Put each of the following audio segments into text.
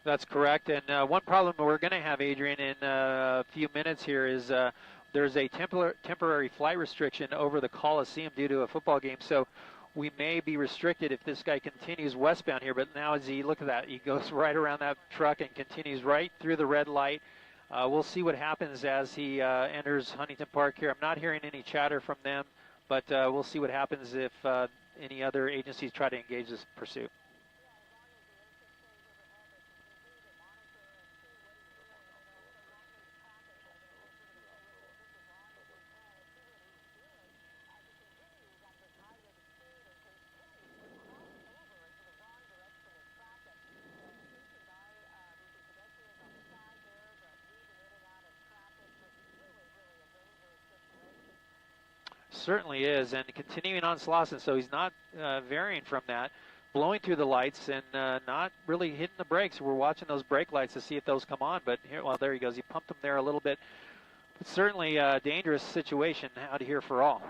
That's correct. And one problem we're going to have, Adrian, in a few minutes here is there's a temporary flight restriction over the Coliseum due to a football game. So we may be restricted if this guy continues westbound here. But now as he, look at that, he goes right around that truck and continues right through the red light. We'll see what happens as he enters Huntington Park here. I'm not hearing any chatter from them, but we'll see what happens if any other agencies try to engage this pursuit. Certainly is, and continuing on Slauson, so he's not varying from that, blowing through the lights and not really hitting the brakes. We're watching those brake lights to see if those come on, but here, well, there he goes. He pumped them there a little bit. But certainly a dangerous situation out here for all.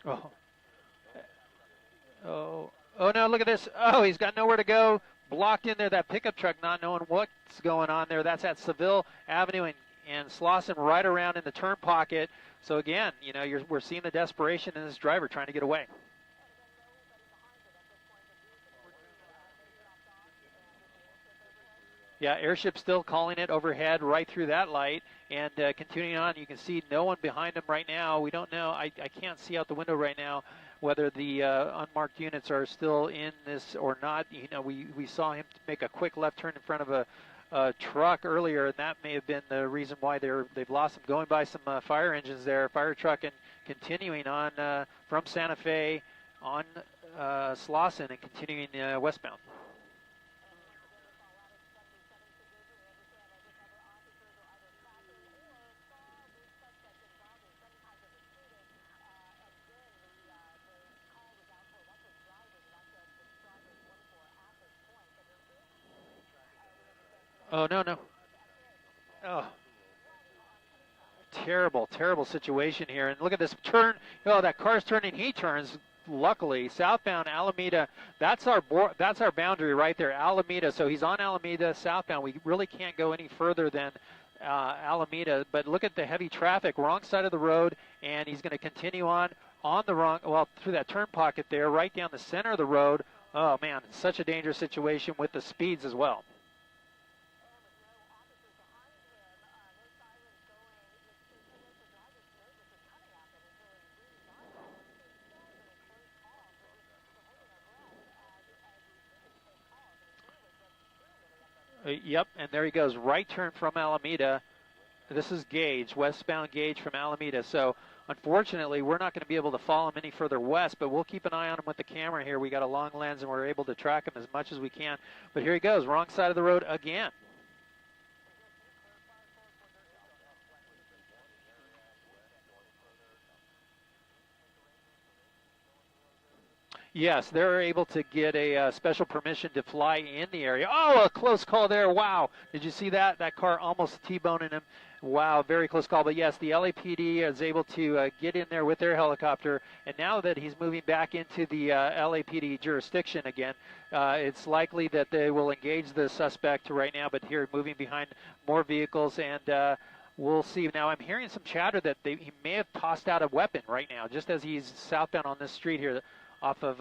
Oh. Oh no, look at this. Oh, he's got nowhere to go. Blocked in there, that pickup truck, not knowing what's going on there. That's at Seville Avenue and Slauson right around in the turn pocket. So again, you know, we're seeing the desperation in this driver trying to get away. Yeah, Airship still calling it overhead right through that light and continuing on. You can see no one behind him right now. We don't know. I can't see out the window right now whether the unmarked units are still in this or not. You know, we saw him make a quick left turn in front of a truck earlier, and that may have been the reason why they've lost him. Going by some fire engines there, fire truck, and continuing on from Santa Fe on Slauson and continuing westbound. Oh, no, no. Oh, terrible, terrible situation here. And look at this turn. Oh, that car's turning. He turns, luckily. Southbound Alameda, that's our boundary right there, Alameda. So he's on Alameda southbound. We really can't go any further than Alameda. But look at the heavy traffic, wrong side of the road, and he's going to continue on the wrong, well, through that turn pocket there, right down the center of the road. Oh, man, such a dangerous situation with the speeds as well. Yep, and there he goes, right turn from Alameda. This is Gage, westbound Gage from Alameda. So unfortunately, we're not going to be able to follow him any further west, but we'll keep an eye on him with the camera here. We got a long lens, and we're able to track him as much as we can. But here he goes, wrong side of the road again. Yes, they're able to get a special permission to fly in the area. Oh, a close call there. Wow. Did you see that? That car almost T-boning him. Wow, very close call. But yes, the LAPD is able to get in there with their helicopter. And now that he's moving back into the LAPD jurisdiction again, it's likely that they will engage the suspect right now. But here, moving behind more vehicles, and we'll see. Now, I'm hearing some chatter that he may have tossed out a weapon right now, just as he's southbound on this street here off of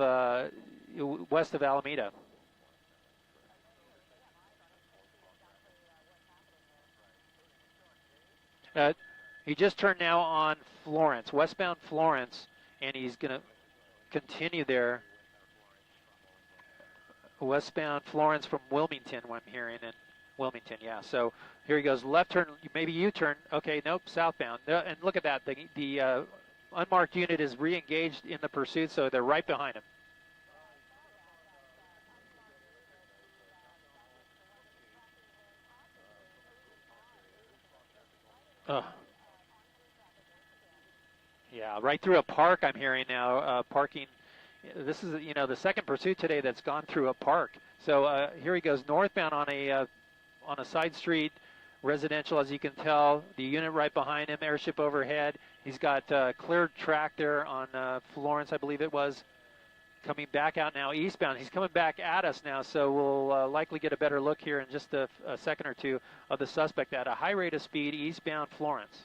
west of Alameda. He just turned now on Florence, westbound Florence, and he's going to continue there. Westbound Florence from Wilmington, what I'm hearing, and Wilmington, yeah. So here he goes, left turn, maybe U-turn. Okay, nope, southbound. And look at that, the unmarked unit is re-engaged in the pursuit, so they're right behind him. Oh. Yeah, right through a park I'm hearing now, parking This is, you know, the second pursuit today that's gone through a park. So here he goes northbound on a side street, residential, as you can tell. The unit right behind him, airship overhead. He's got cleared track there on Florence, I believe it was. Coming back out now eastbound. He's coming back at us now, so we'll likely get a better look here in just a second or two of the suspect at a high rate of speed eastbound Florence.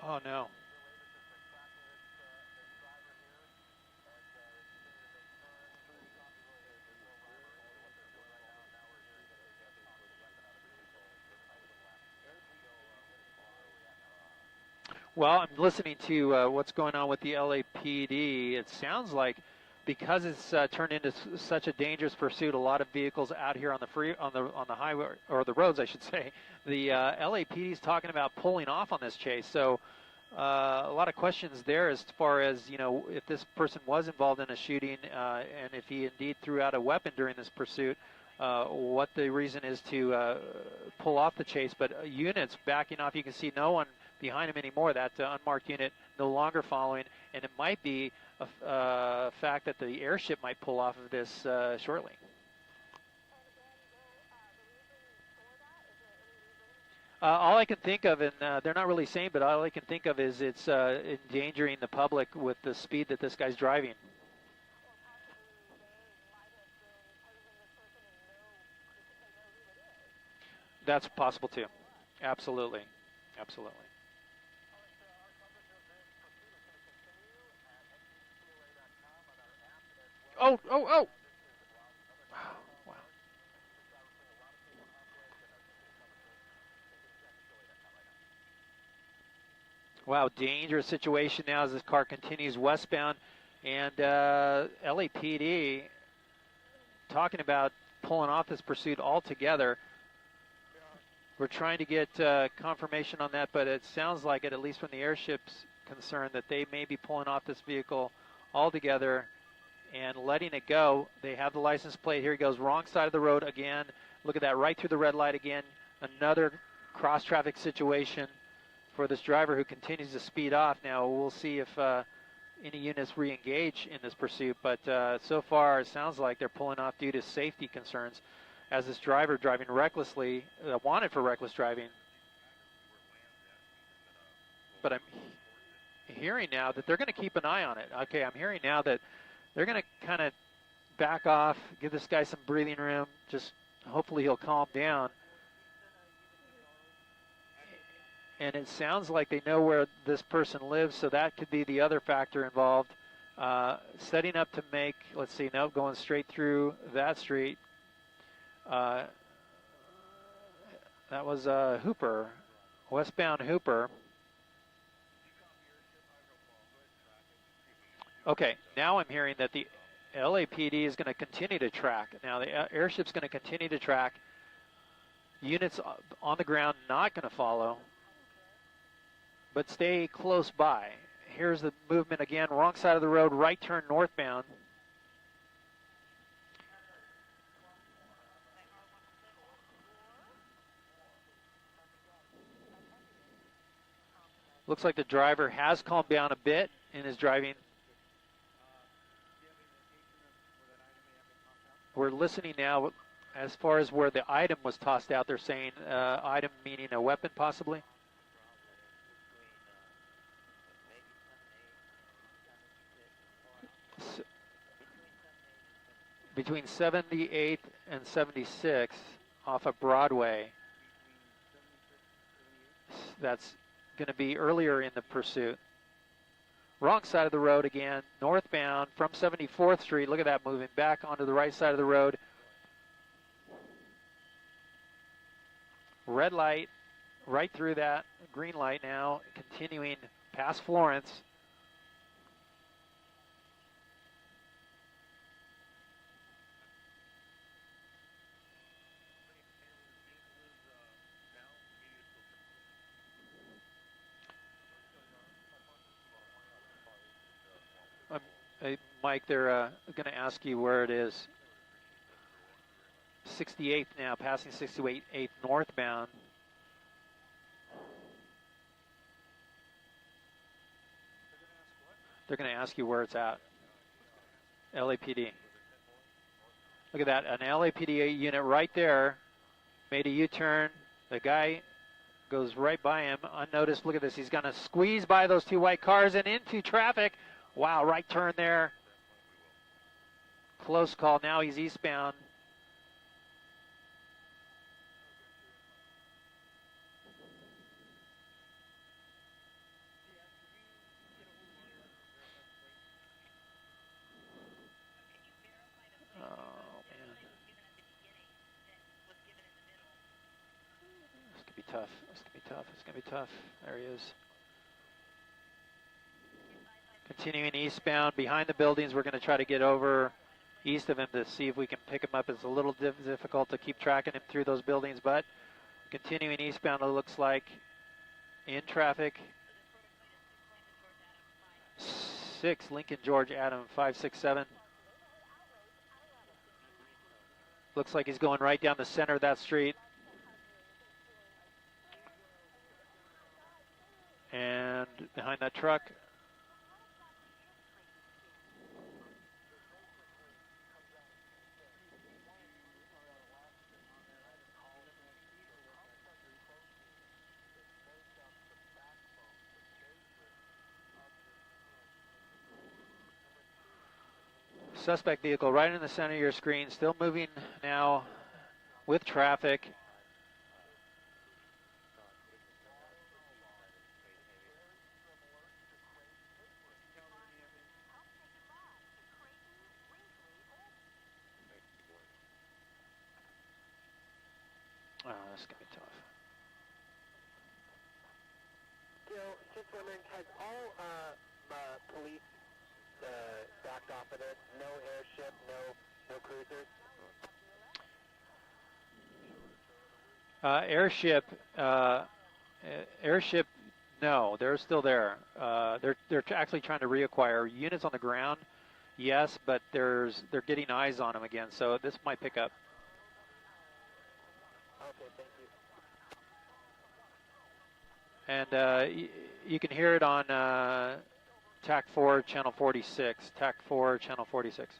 Oh no. Well, I'm listening to what's going on with the LAPD. It sounds like because it's turned into such a dangerous pursuit, a lot of vehicles out here on the highway, or the roads, I should say. The LAPD is talking about pulling off on this chase. So a lot of questions there as far as, you know, if this person was involved in a shooting and if he indeed threw out a weapon during this pursuit, what the reason is to pull off the chase. But units backing off, you can see no one behind him anymore. That unmarked unit no longer following, and it might be a fact that the airship might pull off of this shortly. All I can think of, and they're not really saying, but all I can think of is it's endangering the public with the speed that this guy's driving. That's possible too. Absolutely. Absolutely. Oh, oh, oh! Wow. Wow, dangerous situation now as this car continues westbound. And LAPD talking about pulling off this pursuit altogether. We're trying to get confirmation on that, but it sounds like it, at least from the airship's concerned, that they may be pulling off this vehicle altogether and letting it go. They have the license plate. Here he goes, wrong side of the road again. Look at that, right through the red light again. Another cross-traffic situation for this driver who continues to speed off. Now, we'll see if any units re-engage in this pursuit, but so far it sounds like they're pulling off due to safety concerns as this driver driving recklessly, wanted for reckless driving. But I'm hearing now that they're going to keep an eye on it. Okay, I'm hearing now that they're going to kind of back off, give this guy some breathing room, just hopefully he'll calm down. And it sounds like they know where this person lives, so that could be the other factor involved. Setting up to make, let's see, no, going straight through that street. That was Hooper, westbound Hooper. Okay, now I'm hearing that the LAPD is going to continue to track. Now the airship's going to continue to track. Units on the ground not going to follow, but stay close by. Here's the movement again, wrong side of the road, right turn northbound. Looks like the driver has calmed down a bit in his driving. We're listening now as far as where the item was tossed out. They're saying item meaning a weapon possibly. Between 78th and 76th off of Broadway. That's going to be earlier in the pursuit. Wrong side of the road again, northbound from 74th Street. Look at that, moving back onto the right side of the road. Red light, right through that, green light now, continuing past Florence. Hey, Mike, they're going to ask you where it is. 68th now, passing 68th northbound. They're going to ask you where it's at. LAPD. Look at that, an LAPD unit right there. Made a U-turn. The guy goes right by him, unnoticed. Look at this. He's going to squeeze by those two white cars and into traffic. Wow, right turn there. Close call. Now he's eastbound. Tough. It's going to be tough. It's going to be tough. There he is. Continuing eastbound behind the buildings. We're going to try to get over east of him to see if we can pick him up. It's a little difficult to keep tracking him through those buildings, but continuing eastbound, it looks like in traffic. 6 Lincoln George Adam 567. Looks like he's going right down the center of that street. And behind that truck. Suspect vehicle right in the center of your screen, still moving now with traffic. Oh, that's going to be tough. Jill, just wondering, has all police backed off of this? No airship, no cruisers? Airship, no, they're still there. They're actually trying to reacquire units on the ground. Yes, but they're getting eyes on them again, so this might pick up. Okay, thank And you. you can hear it on TAC 4, channel 46. TAC 4, channel 46.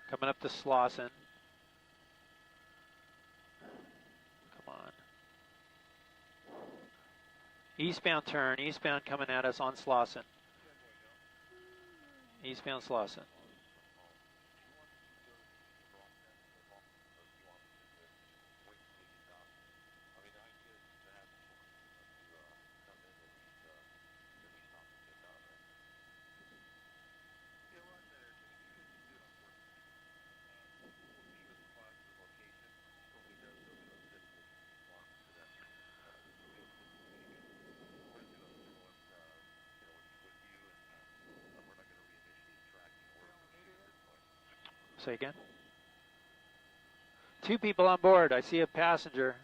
Coming up to Slauson. Come on. Eastbound turn, eastbound coming at us on Slauson. Eastbound Slauson. Say again? 2 people on board. I see a passenger.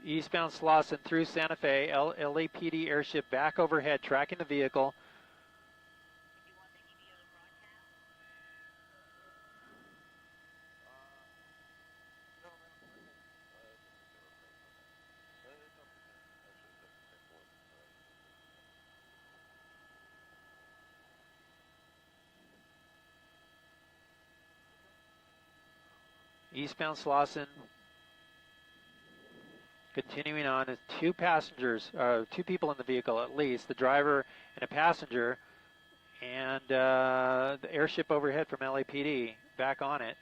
Eastbound Slauson through Santa Fe. LAPD airship back overhead, tracking the vehicle. Eastbound Slauson. Continuing on, is 2 passengers, 2 people in the vehicle at least, the driver and a passenger, and the airship overhead from LAPD back on it.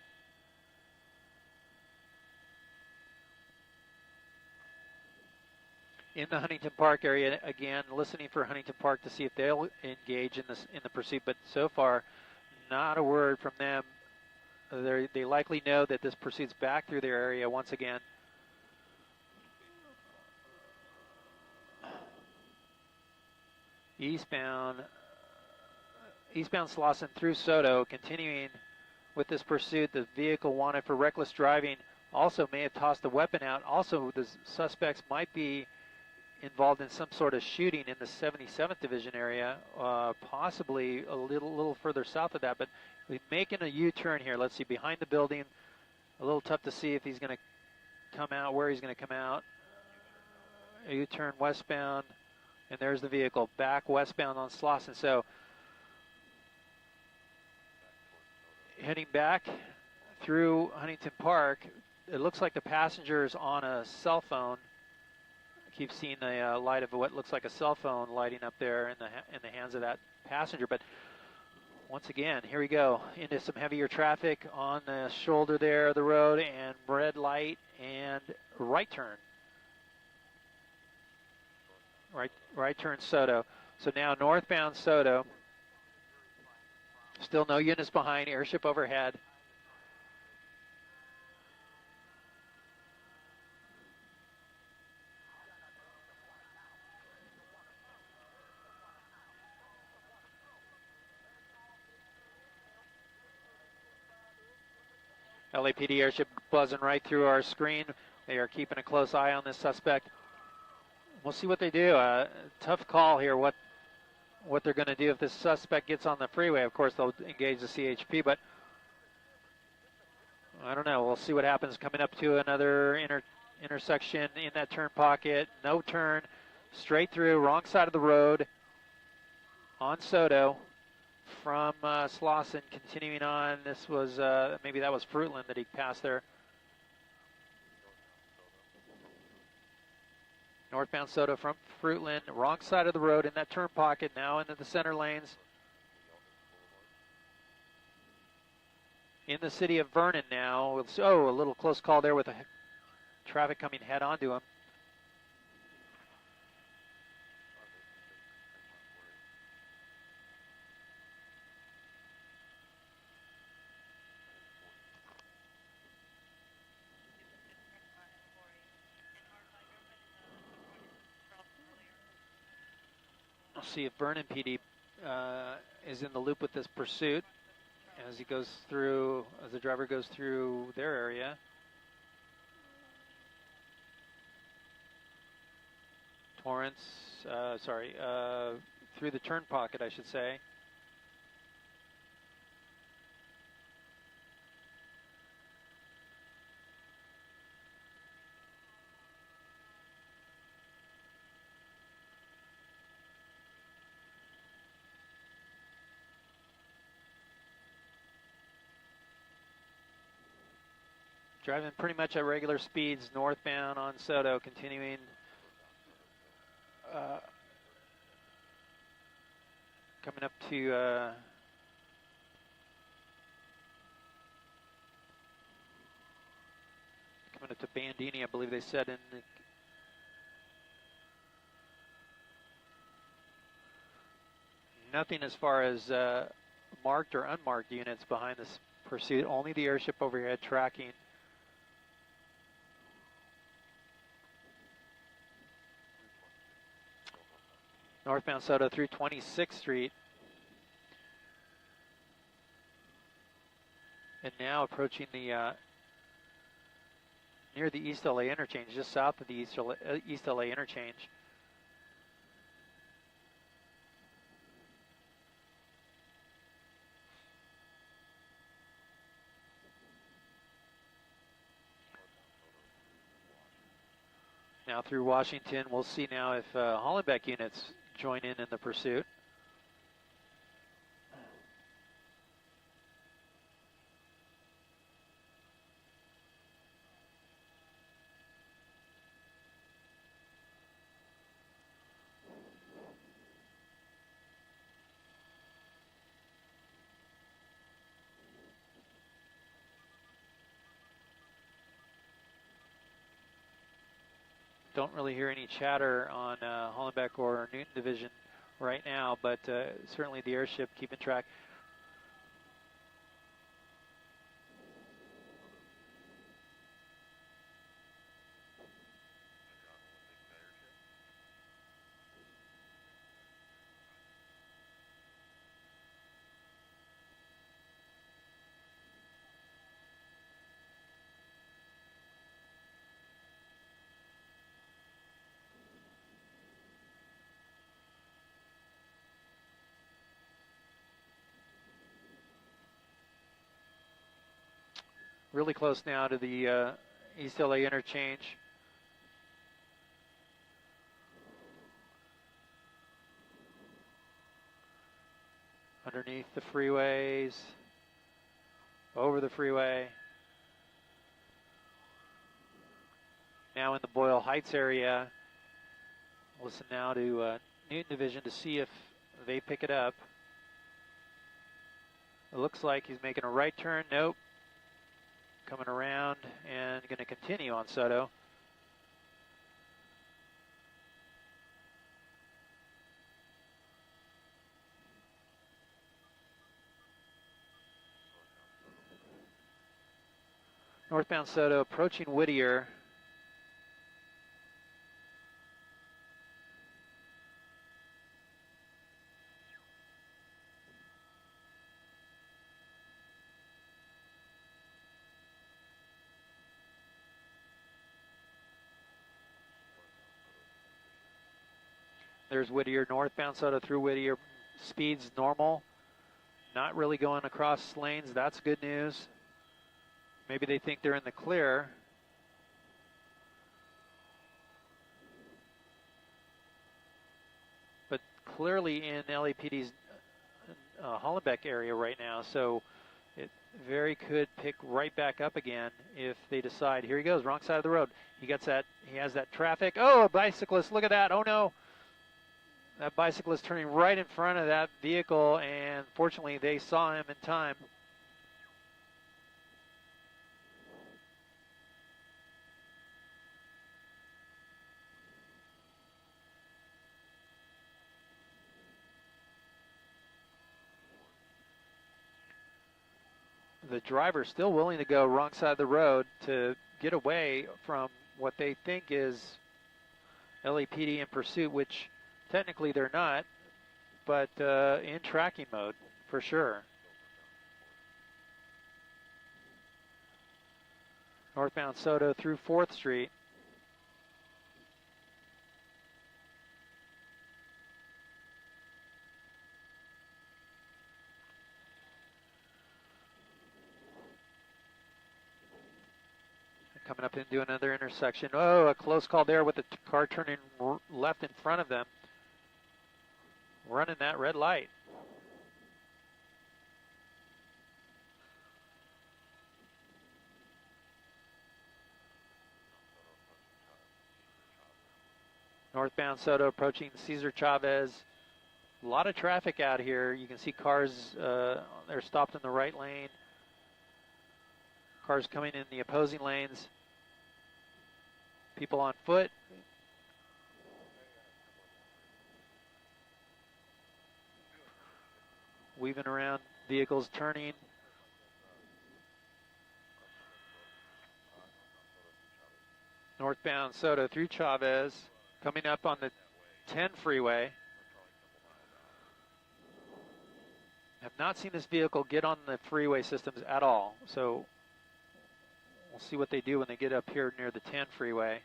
in the Huntington Park area, again, listening for Huntington Park to see if they'll engage in the pursuit. But so far, not a word from them. They likely know that this pursuit's back through their area once again. Eastbound Slauson through Soto, continuing with this pursuit. The vehicle wanted for reckless driving also may have tossed a weapon out. Also, the suspects might be involved in some sort of shooting in the 77th Division area, possibly a little further south of that. But we're making a U-turn here. Let's see, behind the building. A little tough to see if he's going to come out, where he's going to come out. A U-turn westbound, and there's the vehicle back westbound on Slauson. So heading back through Huntington Park, it looks like the passenger's on a cell phone. I keep seeing the light of what looks like a cell phone lighting up there in the hands of that passenger. But once again, here we go into some heavier traffic on the shoulder there of the road, and red light and right turn. Right turn Soto. So now northbound Soto. Still no units behind, airship overhead. LAPD airship buzzing right through our screen. They are keeping a close eye on this suspect. We'll see what they do. Tough call here what they're going to do if this suspect gets on the freeway. Of course, they'll engage the CHP, but I don't know. We'll see what happens coming up to another intersection in that turn pocket. No turn, straight through, wrong side of the road on Soto from Slauson, continuing on. This was, maybe that was Fruitland that he passed there. Northbound Soto from Fruitland, wrong side of the road in that turn pocket, now into the center lanes. In the city of Vernon now. Oh, a little close call there with the traffic coming head onto him. We'll see if Vernon PD is in the loop with this pursuit as he goes through, as the driver goes through their area. Torrance, through the turn pocket, I should say. Driving pretty much at regular speeds northbound on Soto, continuing coming up to Bandini, I believe they said in the nothing as far as marked or unmarked units behind this pursuit, only the airship overhead tracking. Northbound Soto through 26th Street. And now approaching the near the East LA interchange, just south of the East LA interchange. Now through Washington, we'll see now if Hollenbeck units join in the pursuit. Don't really hear any chatter on Hollenbeck or Newton Division right now, but certainly the airship keeping track. Really close now to the East LA interchange. Underneath the freeways, over the freeway. Now in the Boyle Heights area. Listen now to Newton Division to see if they pick it up. It looks like he's making a right turn. Nope. Coming around and going to continue on Soto. Northbound Soto approaching Whittier. There's Whittier, northbound Soto through Whittier. Speeds normal. Not really going across lanes. That's good news. Maybe they think they're in the clear. But clearly in LAPD's Hollenbeck area right now, so it very could pick right back up again if they decide. Here he goes, wrong side of the road. He gets that. He has that traffic. Oh, a bicyclist! Look at that! Oh no! That bicyclist turning right in front of that vehicle, and fortunately they saw him in time. The driver still willing to go wrong side of the road to get away from what they think is LAPD in pursuit, which technically they're not, but in tracking mode for sure. Northbound Soto through 4th Street. Coming up into another intersection. Oh, a close call there with the car turning left in front of them. Running that red light. Northbound Soto approaching Cesar Chavez. A lot of traffic out here. You can see cars, they're stopped in the right lane. Cars coming in the opposing lanes. People on foot. Weaving around vehicles turning. Northbound Soto through Chavez. Coming up on the 10 freeway. Have not seen this vehicle get on the freeway systems at all. So we'll see what they do when they get up here near the 10 freeway.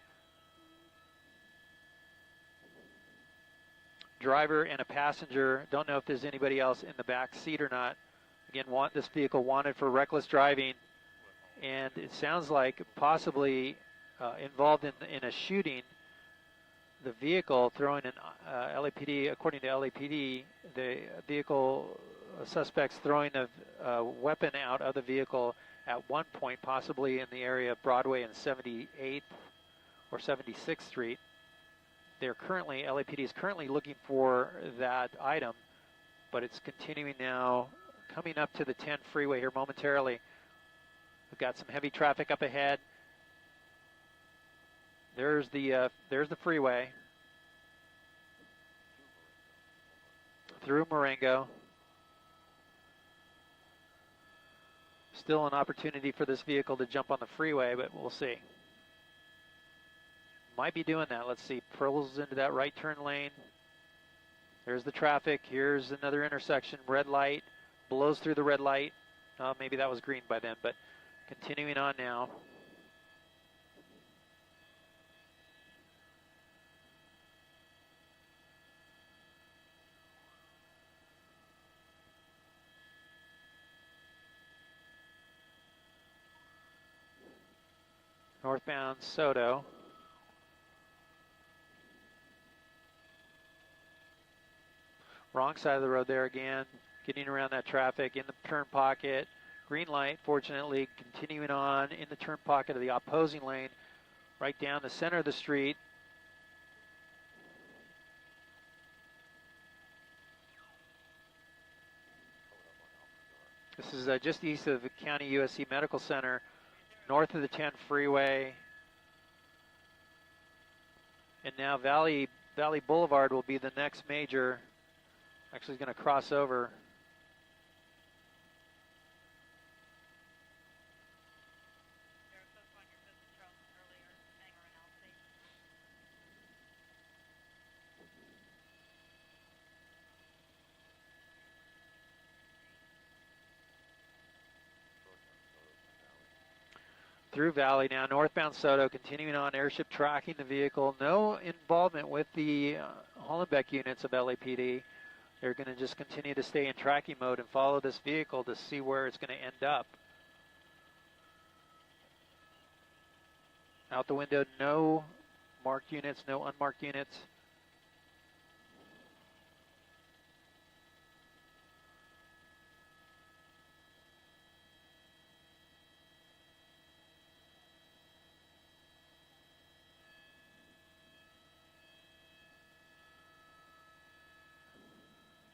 Driver and a passenger. Don't know if there's anybody else in the back seat or not. Again, this vehicle wanted for reckless driving, and it sounds like possibly involved in a shooting. The vehicle throwing an LAPD, according to LAPD, the vehicle suspects throwing a weapon out of the vehicle at one point, possibly in the area of Broadway and 78th or 76th Street. LAPD is currently looking for that item, but it's continuing now, coming up to the 10 freeway here momentarily. We've got some heavy traffic up ahead. There's the freeway through Marengo. Still an opportunity for this vehicle to jump on the freeway, but we'll see. Might be doing that. Let's see. Pulls into that right turn lane. There's the traffic. Here's another intersection. Red light. Blows through the red light. Maybe that was green by then, but continuing on now. Northbound Soto. Wrong side of the road there again, getting around that traffic in the turn pocket. Green light, fortunately, continuing on in the turn pocket of the opposing lane, right down the center of the street. This is just east of the County USC Medical Center, north of the 10 freeway. And now Valley Boulevard will be the next major. Actually, going to cross over. Through Valley now, northbound Soto, continuing on, airship tracking the vehicle. No involvement with the Hollenbeck units of LAPD. They're going to just continue to stay in tracking mode and follow this vehicle to see where it's going to end up. Out the window, no marked units, no unmarked units.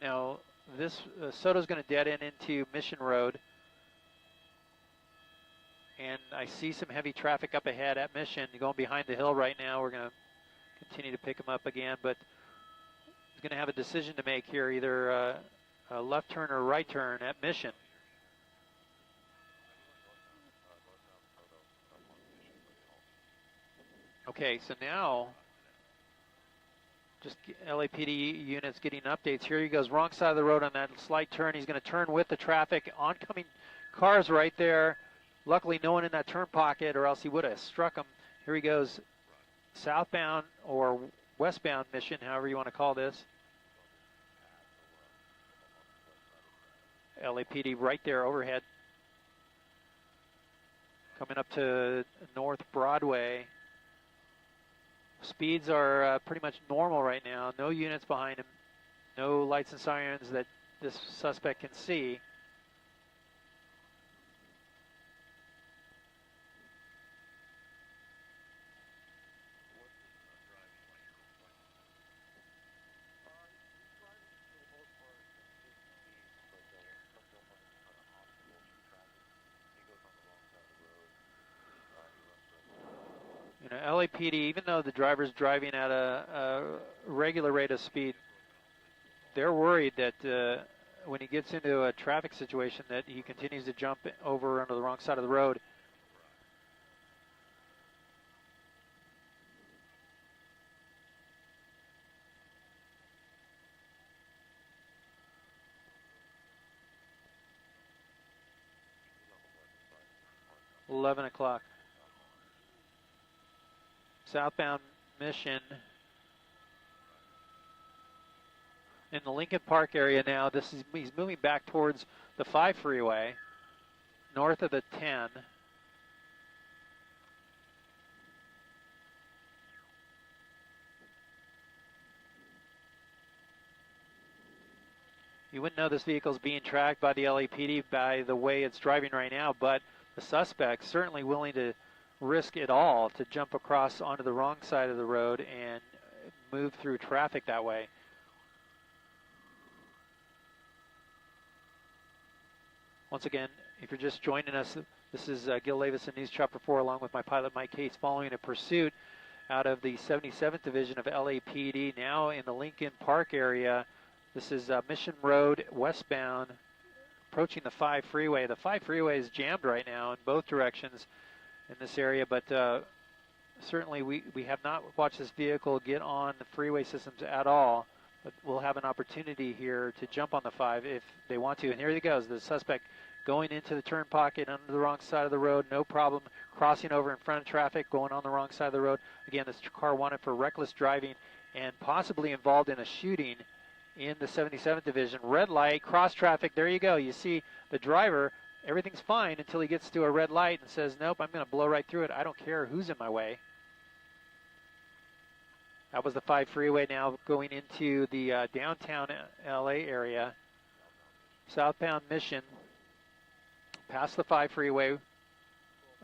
Now, this Soto's going to dead end into Mission Road. And I see some heavy traffic up ahead at Mission. Going behind the hill right now. We're going to continue to pick him up again. But he's going to have a decision to make here, either a left turn or a right turn at Mission. Okay, so now just LAPD units getting updates. Here he goes, wrong side of the road on that slight turn. He's going to turn with the traffic. Oncoming cars right there. Luckily, no one in that turn pocket, or else he would have struck him. Here he goes, southbound or westbound Mission, however you want to call this. LAPD right there overhead. Coming up to North Broadway. Speeds are pretty much normal right now. No units behind him. No lights and sirens that this suspect can see. LAPD, even though the driver's driving at a regular rate of speed, they're worried that when he gets into a traffic situation that he continues to jump over onto the wrong side of the road. $11 o'clock. Southbound Mission in the Lincoln Park area now. He's moving back towards the 5 freeway, north of the 10. You wouldn't know this vehicle's being tracked by the LAPD by the way it's driving right now, but the suspect's certainly willing to risk it all to jump across onto the wrong side of the road and move through traffic that way. Once again, if you're just joining us, this is Gil Levis and News Chopper 4 along with my pilot Mike Cates following a pursuit out of the 77th Division of LAPD, now in the Lincoln Park area. This is Mission Road westbound, approaching the 5 freeway. The 5 freeway is jammed right now in both directions in this area, but certainly we have not watched this vehicle get on the freeway systems at all, but we'll have an opportunity here to jump on the 5 if they want to. And here he goes, the suspect going into the turn pocket under the wrong side of the road, no problem, crossing over in front of traffic, going on the wrong side of the road. Again, this car wanted for reckless driving and possibly involved in a shooting in the 77th Division. Red light, cross traffic, there you go. You see the driver, everything's fine until he gets to a red light and says, nope, I'm going to blow right through it. I don't care who's in my way. That was the 5 freeway now going into the downtown LA area. Southbound Mission, past the 5 freeway, or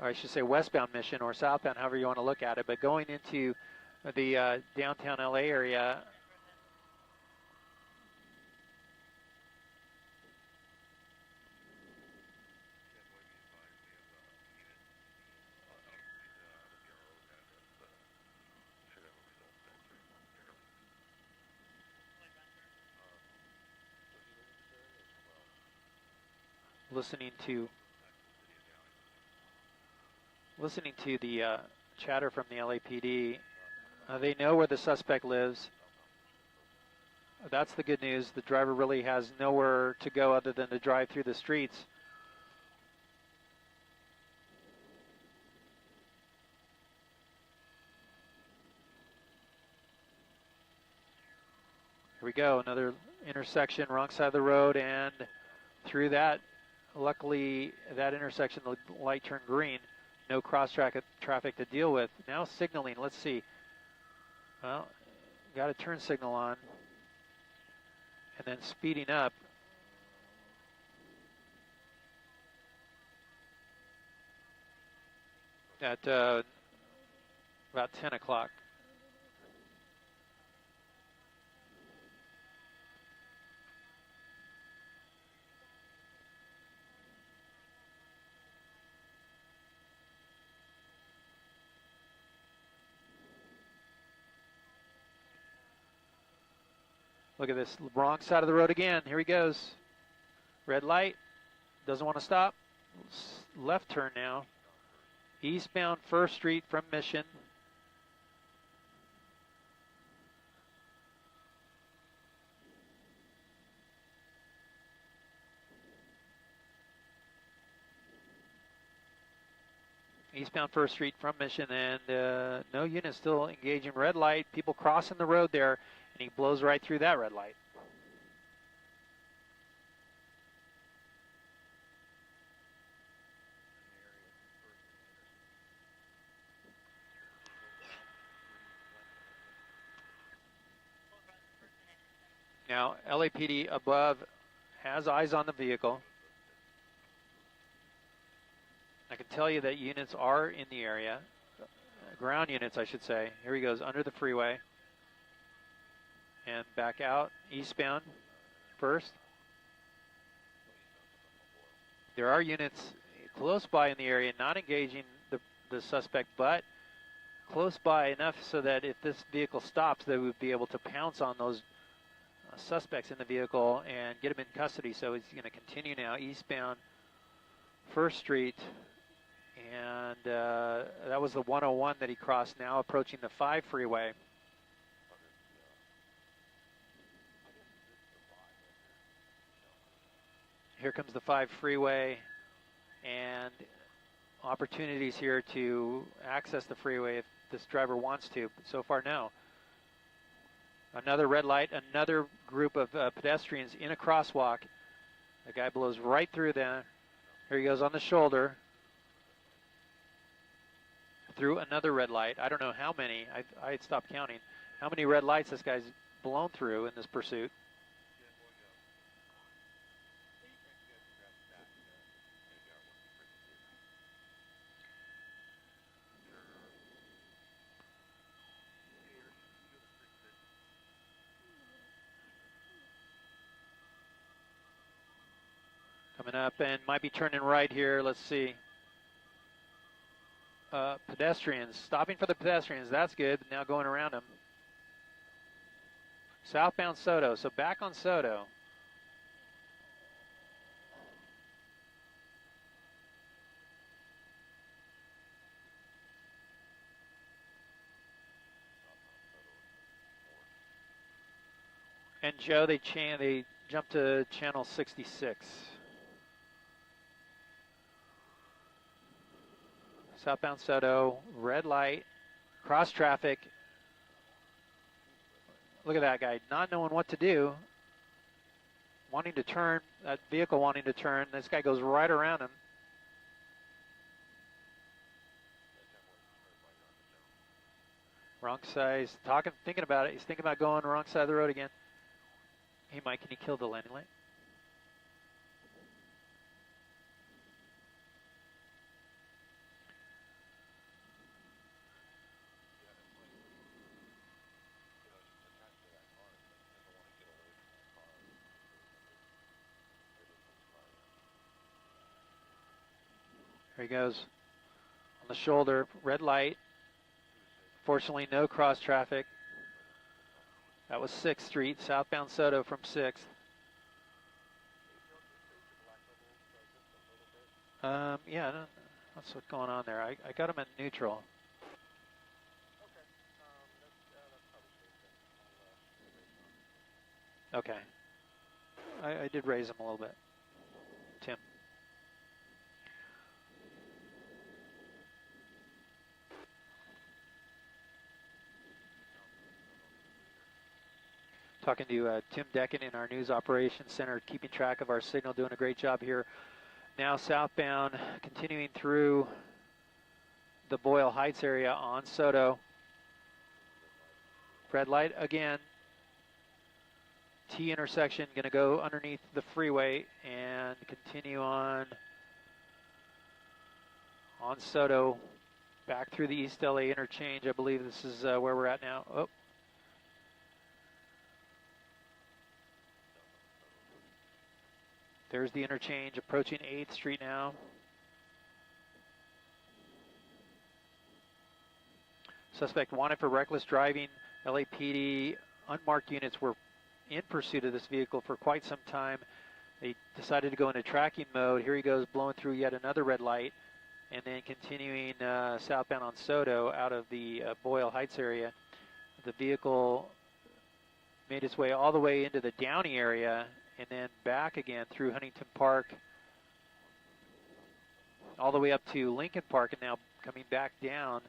I should say westbound Mission or southbound, however you want to look at it, but going into the downtown LA area. Listening to the chatter from the LAPD, they know where the suspect lives. That's the good news. The driver really has nowhere to go other than to drive through the streets. Here we go, another intersection, wrong side of the road, and through that, luckily that intersection, the light turned green. No cross traffic to deal with. Now signaling, let's see. Well, got a turn signal on. And then speeding up. At about 10 o'clock. Look at this, wrong side of the road again. Here he goes. Red light, doesn't want to stop. Left turn now. Eastbound 1st Street from Mission. Eastbound 1st Street from Mission, and no unit still engaging. Red light, people crossing the road there. And he blows right through that red light. Now, LAPD above has eyes on the vehicle. I can tell you that units are in the area. Ground units, I should say. Here he goes, under the freeway. And back out, eastbound first. There are units close by in the area, not engaging the suspect, but close by enough so that if this vehicle stops, they would be able to pounce on those suspects in the vehicle and get them in custody. So he's going to continue now eastbound 1st Street. And that was the 101 that he crossed, now approaching the 5 freeway. Here comes the 5 freeway, and opportunities here to access the freeway if this driver wants to. But so far, no. Another red light, another group of pedestrians in a crosswalk. The guy blows right through them. Here he goes on the shoulder. Through another red light. I don't know how many. I had stopped counting. How many red lights this guy's blown through in this pursuit. Coming up and might be turning right here. Let's see. pedestrians. Stopping for the pedestrians. That's good. Now going around them. Southbound Soto. So back on Soto. And Joe, they jumped to channel 66. Southbound Soto, red light, cross traffic. Look at that guy, not knowing what to do, wanting to turn, that vehicle wanting to turn. This guy goes right around him. Wrong side, he's thinking about it. He's thinking about going wrong side of the road again. Hey, Mike, can you kill the landing light? There he goes on the shoulder, red light. Fortunately, no cross traffic. That was 6th Street, southbound Soto from 6th. Yeah, that's what's going on there. I got him at neutral. Okay. I did raise him a little bit. Tim. Talking to Tim Decken in our News Operations Center, keeping track of our signal, doing a great job here. Now southbound, continuing through the Boyle Heights area on Soto. Red light again. T intersection, going to go underneath the freeway and continue on Soto, back through the East LA interchange. I believe this is where we're at now. Oh. There's the interchange, approaching 8th Street now. Suspect wanted for reckless driving. LAPD unmarked units were in pursuit of this vehicle for quite some time. They decided to go into tracking mode. Here he goes, blowing through yet another red light, and then continuing southbound on Soto out of the Boyle Heights area. The vehicle made its way all the way into the Downey area and then back again through Huntington Park, all the way up to Lincoln Park, and now coming back down,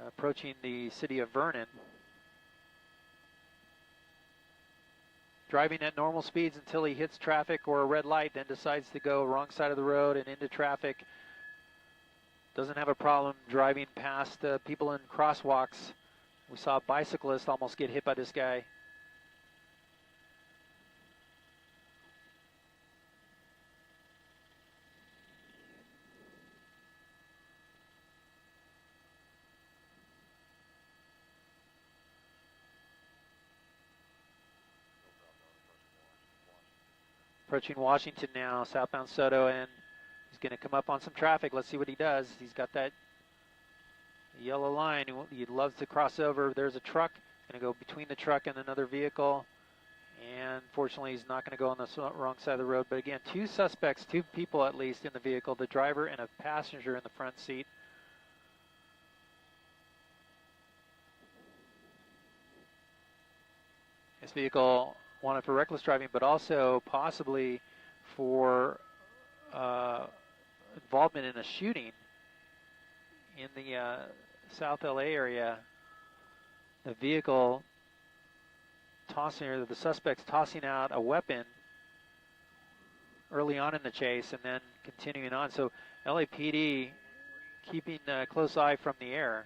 approaching the city of Vernon. Driving at normal speeds until he hits traffic or a red light, then decides to go wrong side of the road and into traffic. Doesn't have a problem driving past people in crosswalks. We saw a bicyclist almost get hit by this guy. Approaching Washington now, southbound Soto, and he's going to come up on some traffic. Let's see what he does. He's got that yellow line. He loves to cross over. There's a truck. Going to go between the truck and another vehicle. And fortunately, he's not going to go on the wrong side of the road. But again, 2 suspects, 2 people at least in the vehicle, the driver and a passenger in the front seat. This vehicle wanted for reckless driving, but also possibly for involvement in a shooting in the South LA area. The vehicle the suspect's tossing out a weapon early on in the chase and then continuing on. So LAPD keeping a close eye from the air.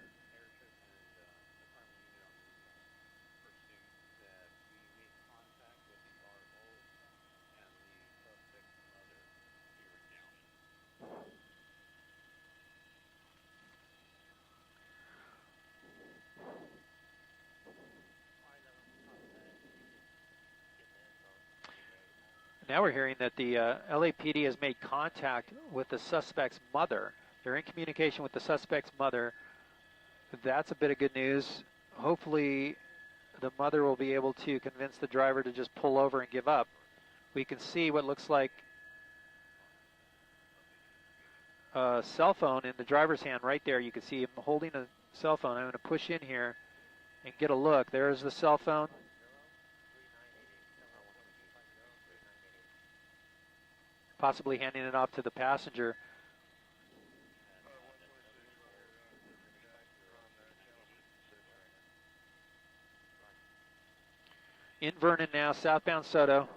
Now we're hearing that the LAPD has made contact with the suspect's mother, They're in communication with the suspect's mother. That's a bit of good news. Hopefully the mother will be able to convince the driver to just pull over and give up. We can see what looks like a cell phone in the driver's hand right there. You can see him holding a cell phone. I'm going to push in here and get a look. There's the cell phone. Possibly handing it off to the passenger. In Vernon now, southbound Soto.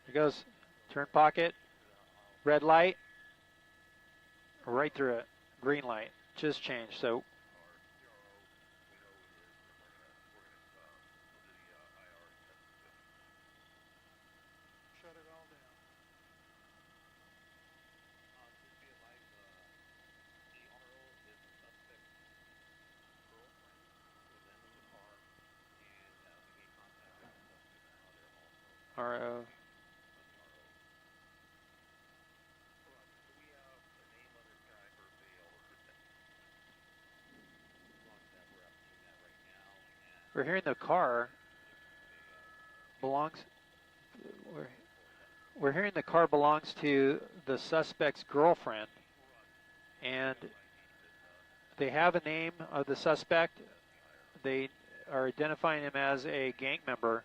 There goes, turn pocket, red light, right through it, green light, just changed. So shut it all down. RO. We're hearing the car belongs. We're hearing the car belongs to the suspect's girlfriend, and they have a name of the suspect. They are identifying him as a gang member.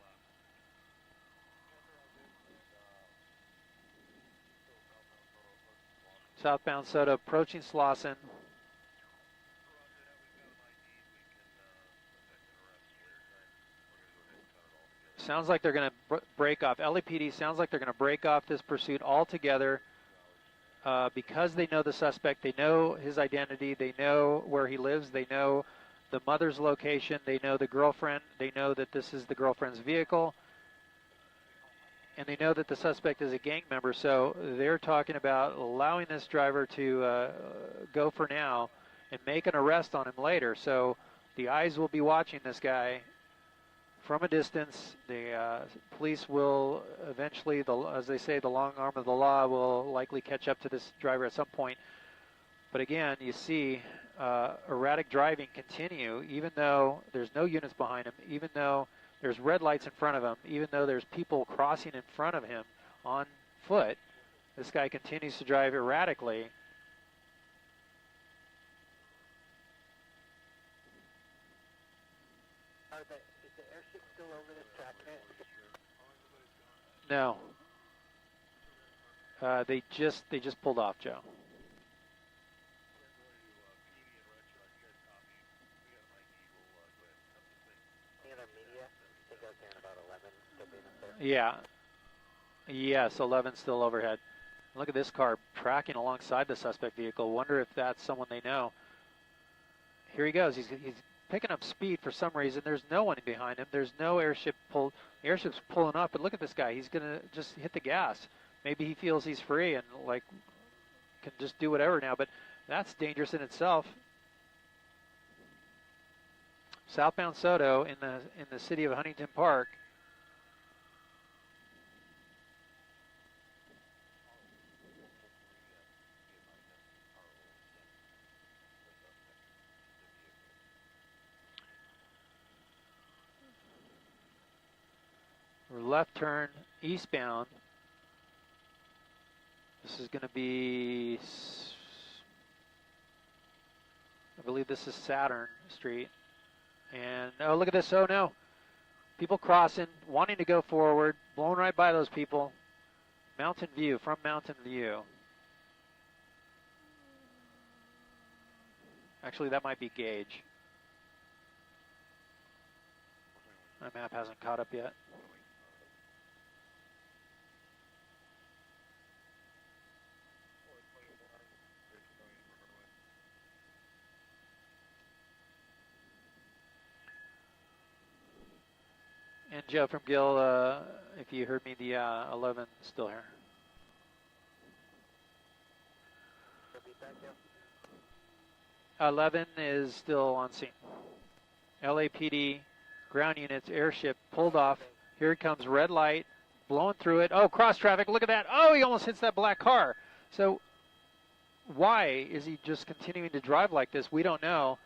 Southbound Soto approaching Slauson. Sounds like they're going to break off. LAPD sounds like they're going to break off this pursuit altogether because they know the suspect. They know his identity. They know where he lives. They know the mother's location. They know the girlfriend. They know that this is the girlfriend's vehicle. And they know that the suspect is a gang member. So they're talking about allowing this driver to go for now and make an arrest on him later. So the eyes will be watching this guy from a distance. The police will eventually, as they say, the long arm of the law will likely catch up to this driver at some point. But again, you see erratic driving continue, even though there's no units behind him, even though there's red lights in front of him, even though there's people crossing in front of him on foot. This guy continues to drive erratically. Is the airship still over this track net? No. They just pulled off, Joe. Any other media? I think I was hearing about 11 still being up there. Yeah. Yes, 11 still overhead. Look at this car tracking alongside the suspect vehicle. Wonder if that's someone they know. Here he goes. He's picking up speed for some reason. There's no one behind him. There's no airship pull. The airship's pulling up, but look at this guy. He's gonna just hit the gas. Maybe he feels he's free and like can just do whatever now, but that's dangerous in itself. Southbound Soto in the city of Huntington Park. We're left turn eastbound. This is going to be, I believe this is Saturn Street. And oh, look at this. Oh no. People crossing, wanting to go forward, blown right by those people. Mountain View, from Mountain View. Actually, that might be Gage. My map hasn't caught up yet. And Joe from Gill, if you heard me, the 11 still here. 11 is still on scene. LAPD ground units, airship pulled off Here comes red light, blowing through it. Oh, cross traffic, look at that. Oh, he almost hits that black car. So why is he just continuing to drive like this? We don't know.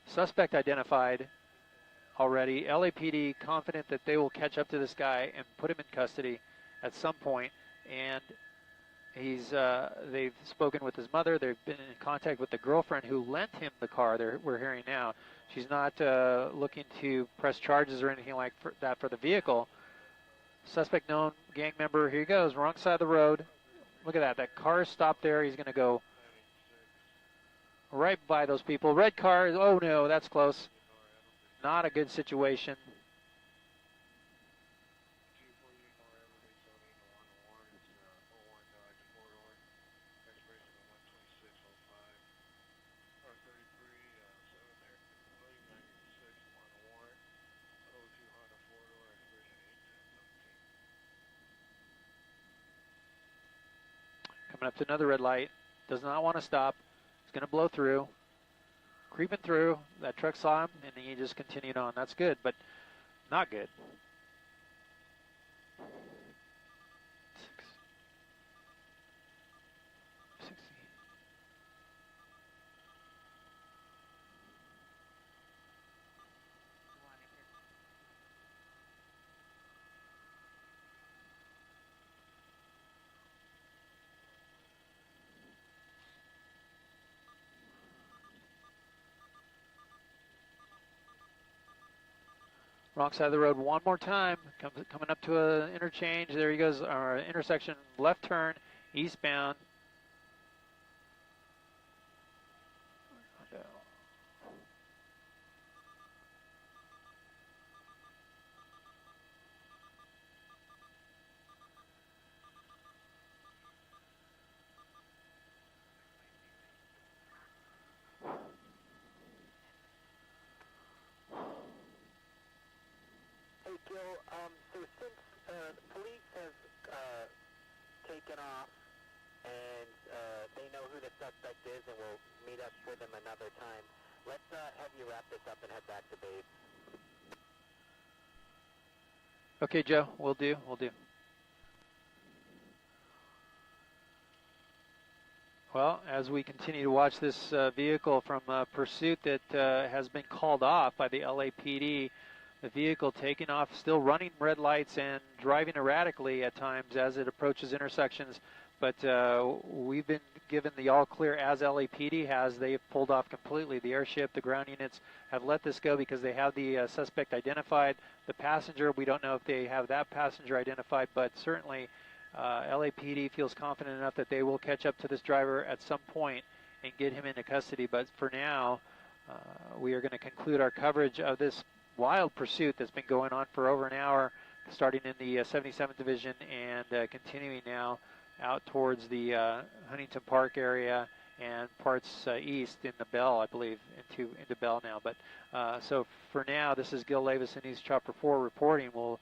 Suspect identified already. LAPD confident that they will catch up to this guy and put him in custody at some point. And they've spoken with his mother. They've been in contact with the girlfriend who lent him the car. We're hearing now. She's not looking to press charges or anything like that for the vehicle. Suspect known gang member. Here he goes, wrong side of the road. Look at that. That car is stopped there. He's going to go right by those people. Red car. Oh, no, that's close. Not a good situation. Coming up to another red light. Does not want to stop. He's going to blow through. Creeping through. That truck saw him, and he just continued on. That's good, but not good. 60. Wrong side of the road one more time. Coming up to an interchange. There he goes. Intersection, left turn, eastbound. So since the police has taken off and they know who the suspect is and will meet us with him another time, let's have you wrap this up and head back to base. Okay, Joe, we'll do. Well, as we continue to watch this vehicle from pursuit that has been called off by the LAPD, the vehicle taking off, still running red lights and driving erratically at times as it approaches intersections. But we've been given the all clear as LAPD has. They have pulled off completely. The airship, the ground units have let this go because they have the suspect identified. The passenger, we don't know if they have that passenger identified, but certainly LAPD feels confident enough that they will catch up to this driver at some point and get him into custody. But for now, we are going to conclude our coverage of this wild pursuit that's been going on for over an hour, starting in the 77th Division and continuing now out towards the Huntington Park area and parts east in the Bell, I believe, into Bell now. But so for now, this is Gil Levis in News Chopper 4 reporting. We'll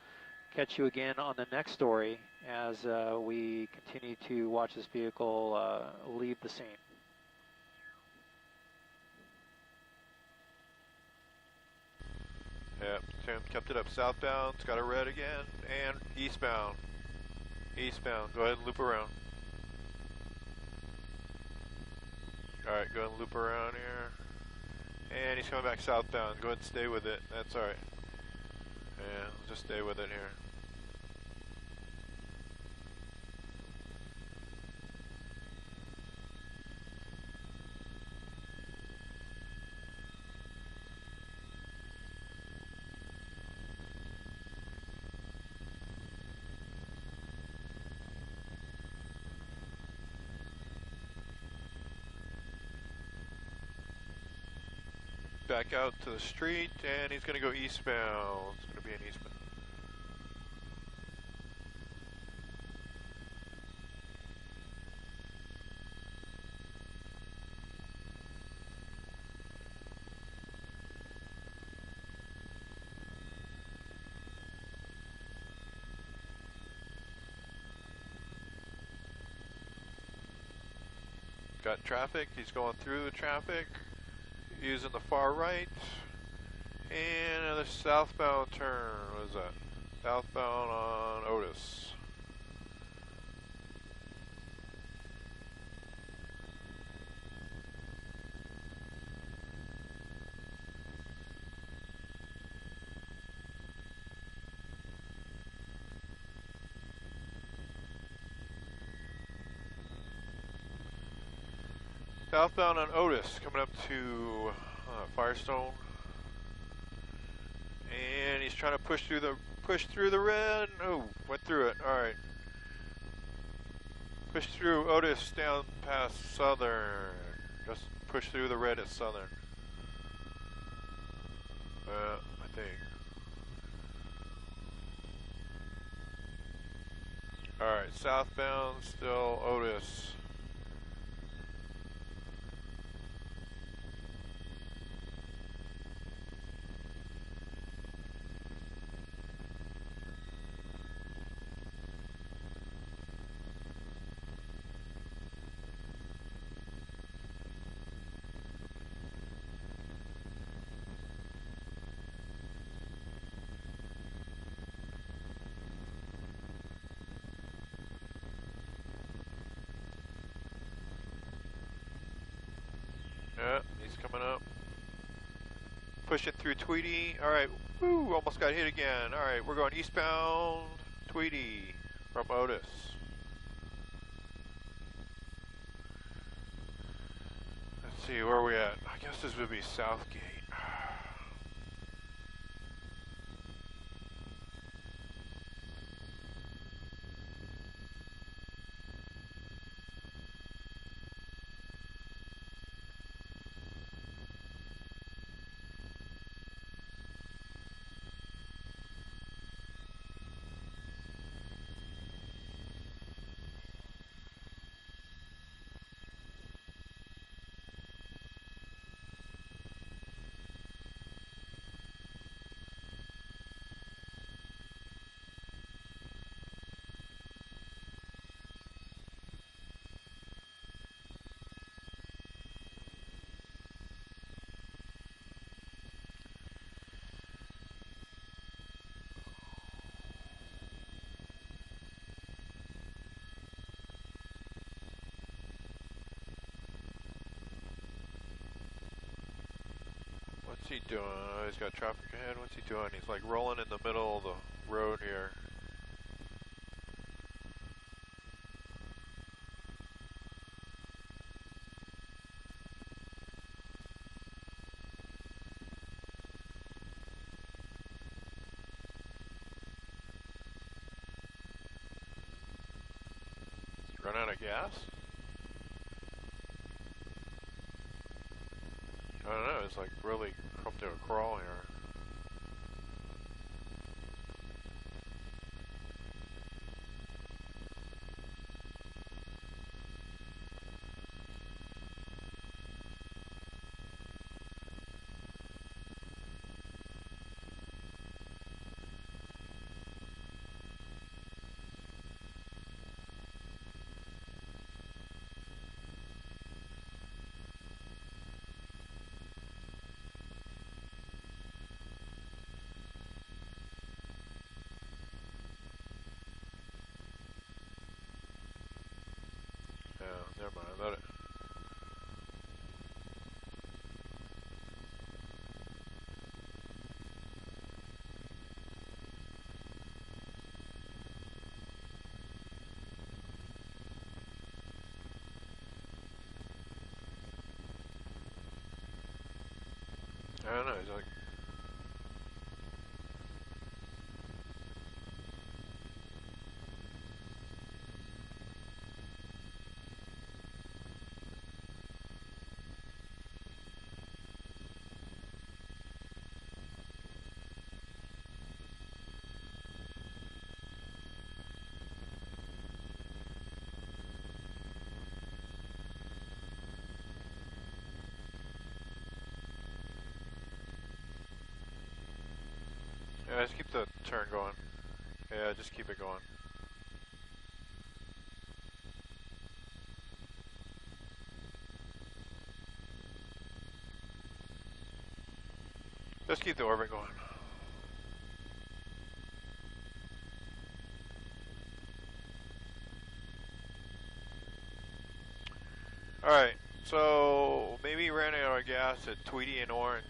catch you again on the next story as we continue to watch this vehicle leave the scene. Yep, Sam kept it up southbound, it's got a red again, and eastbound. Eastbound, go ahead and loop around. Alright, go ahead and loop around here. And he's coming back southbound, go ahead and stay with it, that's alright. Yeah, just stay with it here. Back out to the street, and he's going to go eastbound. It's going to be an eastbound. Got traffic, he's going through the traffic. Using the far right, and another southbound turn. What is that? Southbound on Otis. Southbound on Otis, coming up to Firestone, and he's trying to push through the red. Oh, went through it. All right, push through Otis down past Southern. Just push through the red at Southern. I think. All right, southbound still Otis. Yeah, he's coming up. Pushing through Tweedy. Alright, woo, almost got hit again. Alright, we're going eastbound Tweedy from Otis. Let's see, where are we at? I guess this would be Southgate. What's he doing? Oh, he's got traffic ahead. What's he doing? He's like rolling in the middle of the road here. Run out of gas? I don't know, it's like really come to a crawl here. Yeah, never mind, let it. I don't know, he's like... Yeah, just keep the turn going. Yeah, just keep it going. Just keep the orbit going. So maybe he ran out of gas at Tweedy and Orange.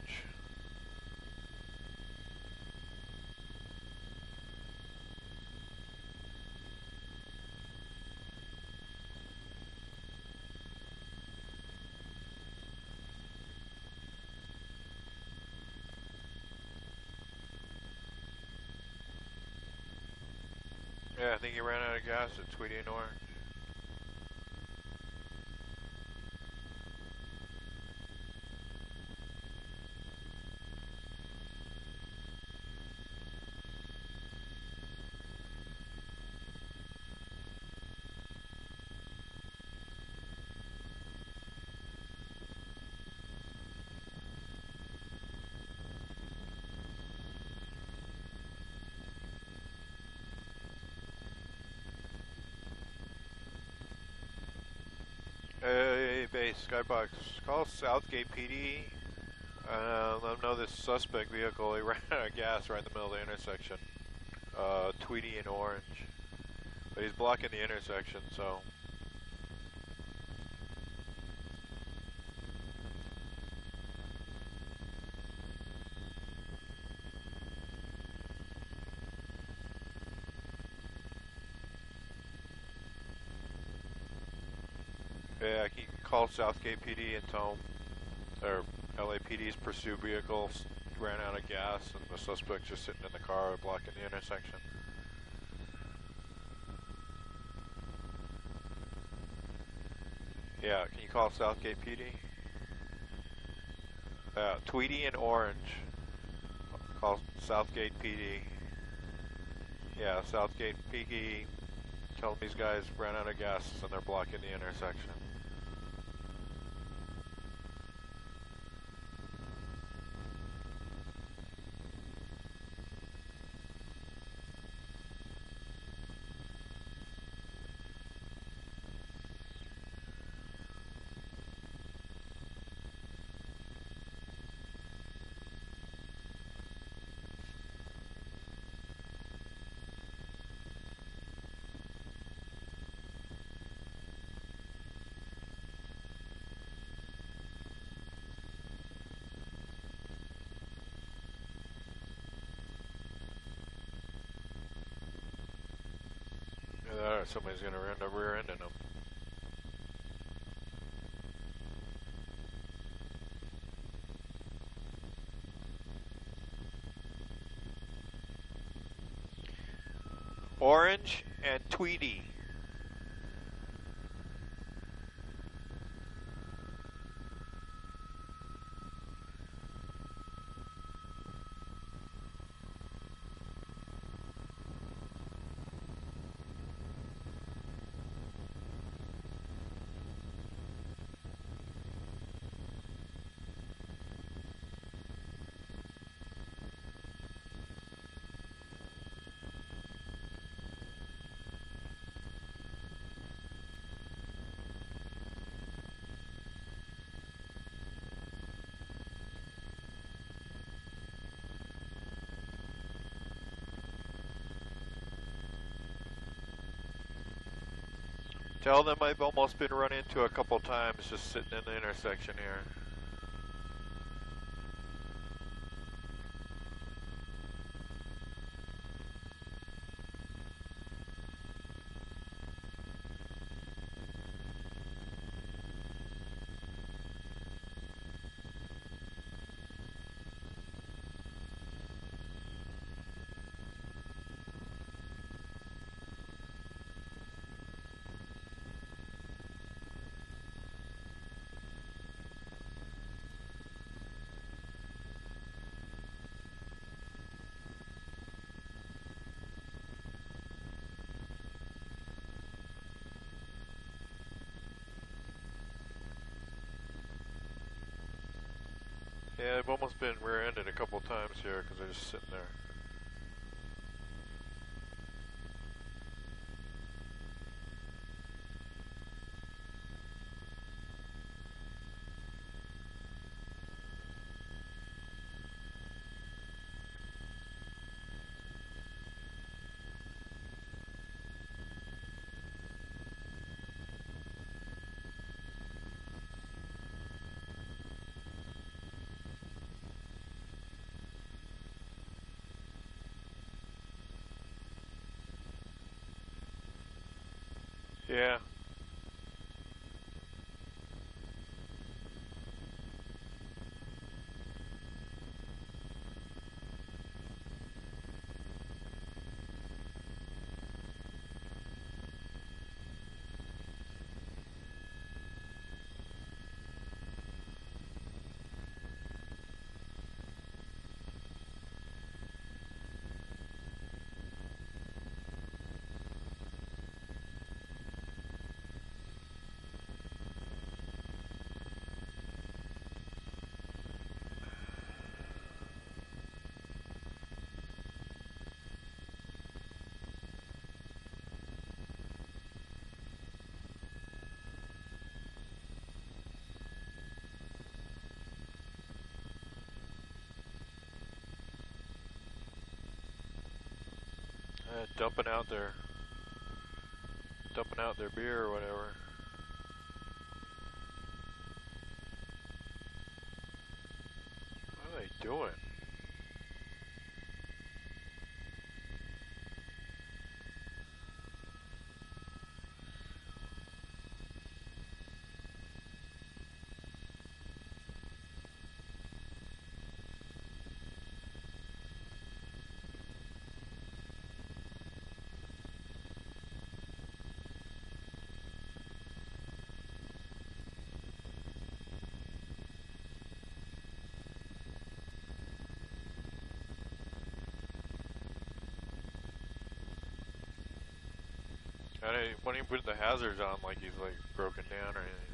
Yeah, I think he ran out of gas at Tweedy and Orange. Hey, base, Skybox, call Southgate PD. Let them know this suspect vehicle, he ran out of gas right in the middle of the intersection. Tweedy and Orange. But he's blocking the intersection, so. Yeah, can you call Southgate PD and tell them, or LAPD's pursuit vehicle ran out of gas and the suspect's just sitting in the car blocking the intersection. Yeah, can you call Southgate PD? Tweedy and Orange. Call Southgate PD. Yeah, Southgate PD. Tell them these guys ran out of gas and they're blocking the intersection. Or somebody's going to end up rear-ending them. Orange and Tweedy. Tell them I've almost been run into a couple times just sitting in the intersection here. Yeah, I've almost been rear-ended a couple times here because they're just sitting there. Yeah. Dumping out their beer or whatever. What are they doing? When he put the hazards on, like he's like broken down or anything.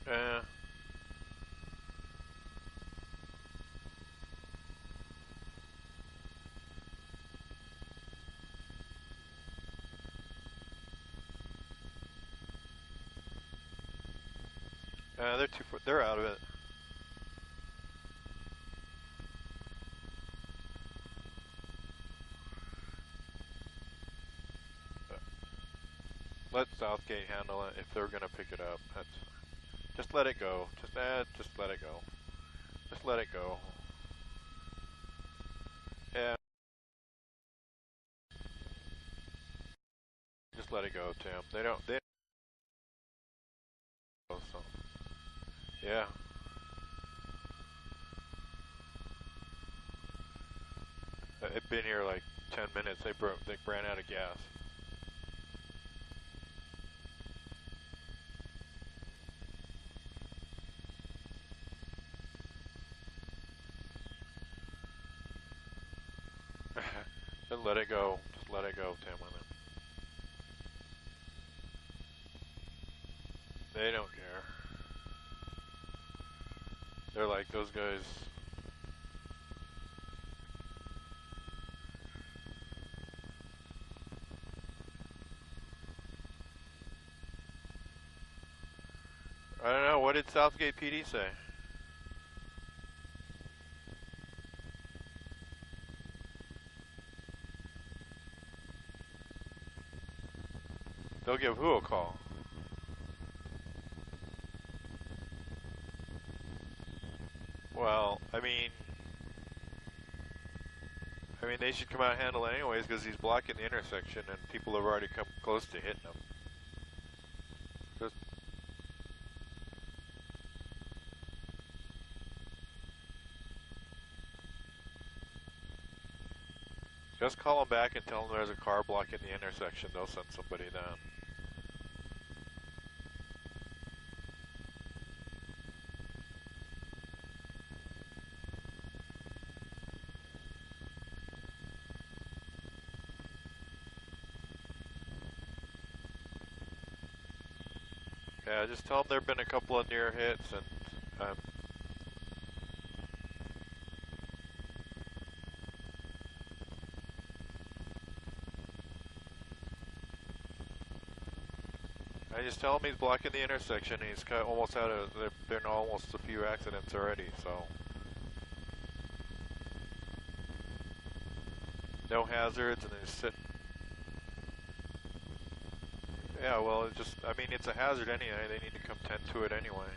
Yeah. They're out of it. Let Southgate handle it if they're gonna pick it up. Just let it go. Just let it go. Just let it go. Yeah. Just let it go, Tim. They don't. So. Yeah. They've been here like 10 minutes. They ran out of gas. Just let it go. Just let it go, Tim. On them. They don't care. They're like those guys. I don't know. What did Southgate PD say? They'll give who a call? Well, I mean, they should come out and handle it anyways because he's blocking the intersection and people have already come close to hitting him. Just call him back and tell him there's a car blocking the intersection. They'll send somebody down. Yeah, just tell them there have been a couple of near hits and I just tell him he's blocking the intersection. He's almost out of. There've been almost a few accidents already, so no hazards, and he's sitting. Yeah, well, it just. I mean, it's a hazard anyway. They need to come tend to it anyway.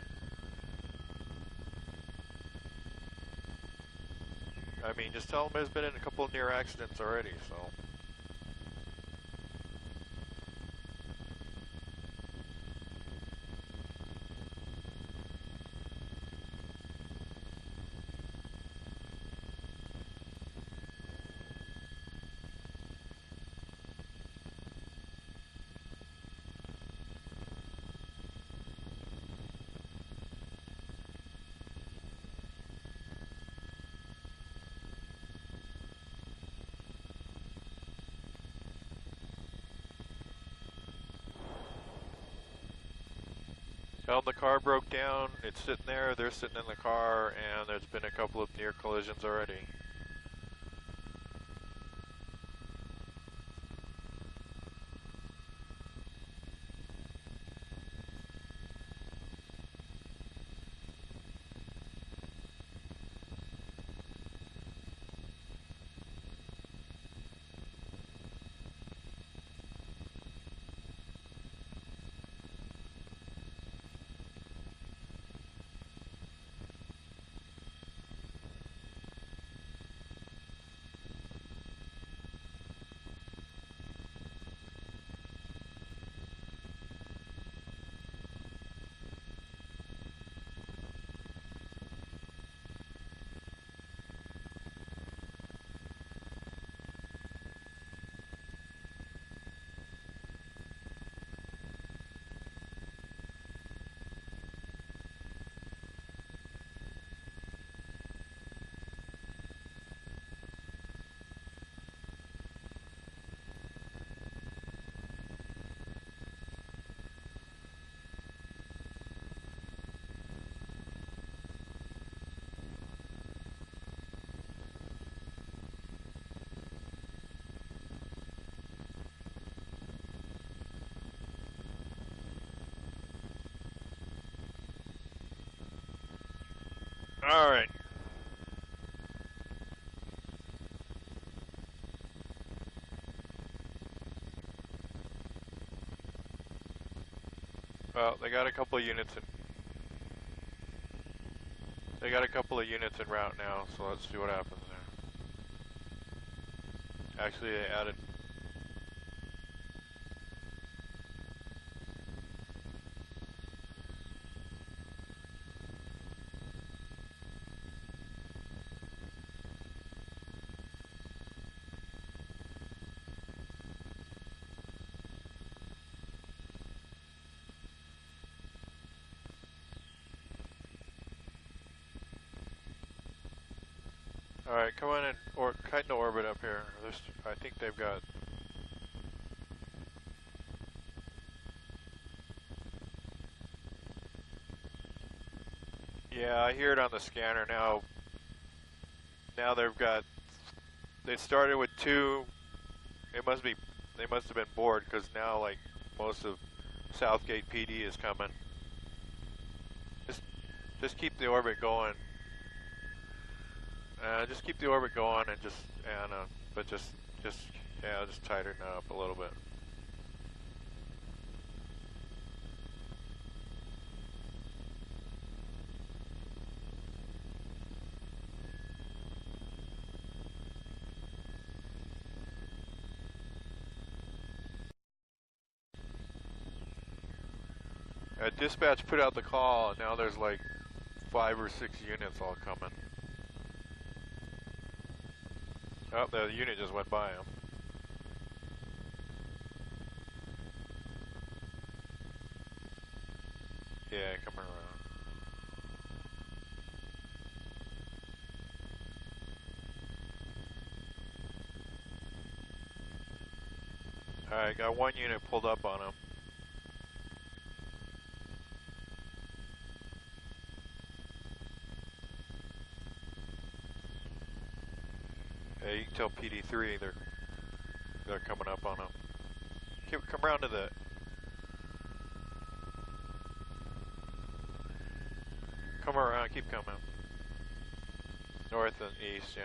I mean, just tell him there's been a couple of near accidents already, so. Tell them the car broke down, it's sitting there, they're sitting in the car, and there's been a couple of near collisions already. Alright. Well, they got a couple of units in. They got a couple of units en route now, so let's see what happens there. Actually, they added. Alright, come on in, or cut into orbit up here. I think they've got. Yeah, I hear it on the scanner now. Now they've got. They started with 2. They must have been bored because now like most of Southgate PD is coming. Just keep the orbit going. Just keep the orbit going and just tighten it up a little bit. Dispatch put out the call, and now there's like 5 or 6 units all coming. Oh, the unit just went by him. Yeah, come around. Alright, got 1 unit pulled up on him. Yeah, you can tell PD3 they're coming up on him. Come around to the... Come around, keep coming. North and east, yeah.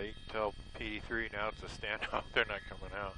You can tell PD3 now it's a standoff. They're not coming out.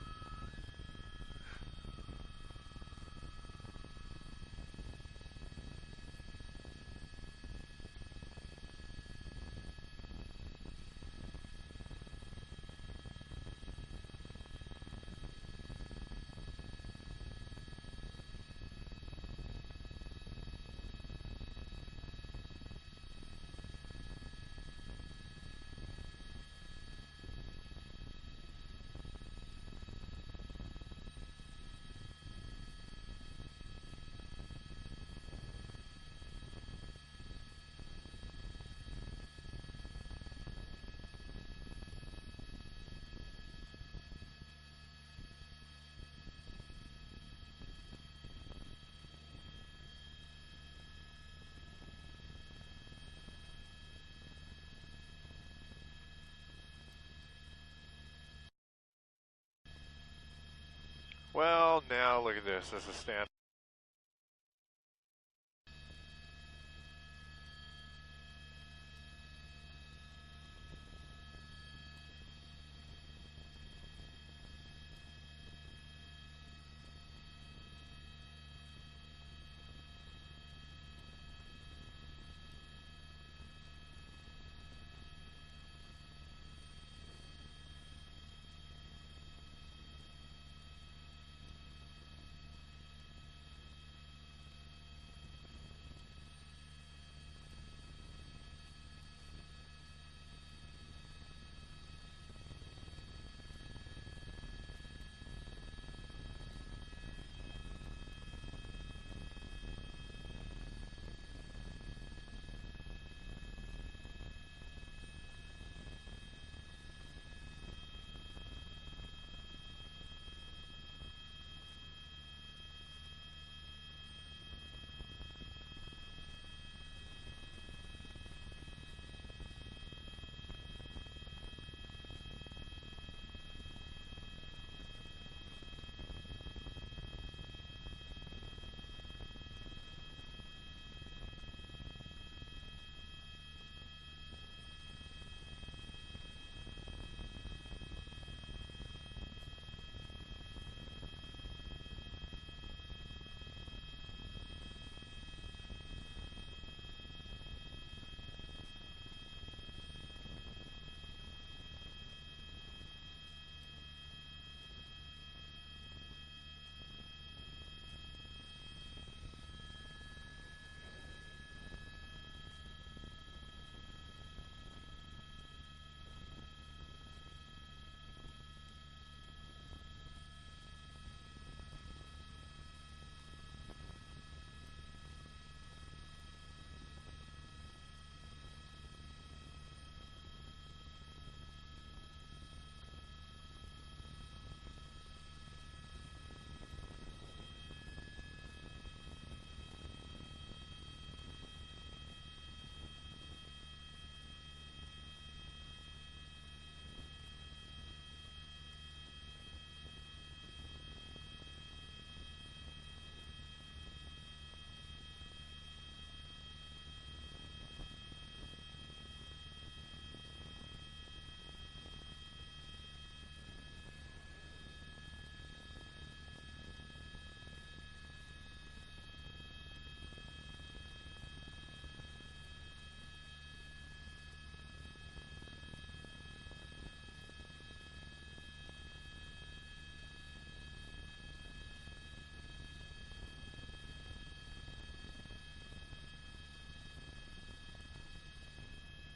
Well, now look at this. This is stand.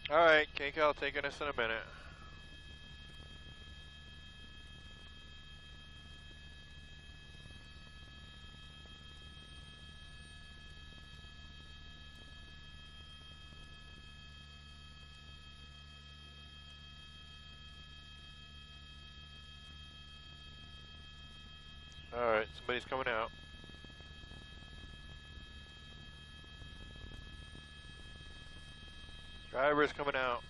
Alright, KCAL taking us in a minute. Alright, somebody's coming out. Driver's coming out.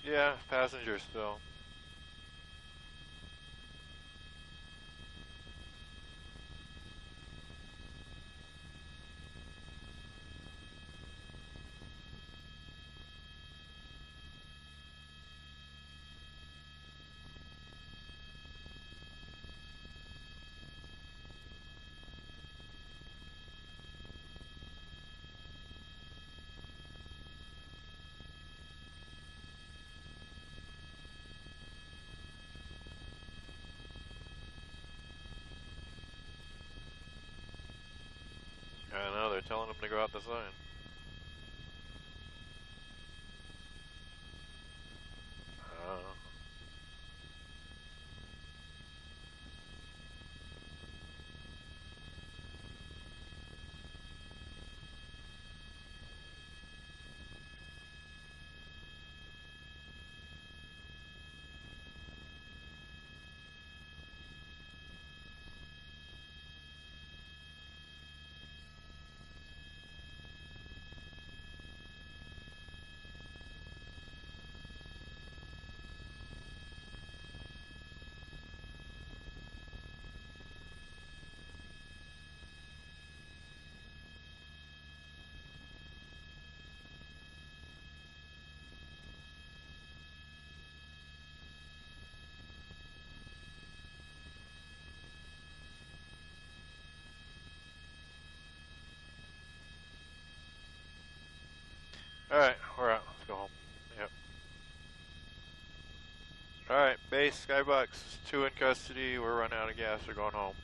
Yeah, passengers still. I know, they're telling them to go out the sign. Oh. Alright, we're out. Let's go home. Yep. Alright, base, Skybox, 2 in custody. We're running out of gas. We're going home.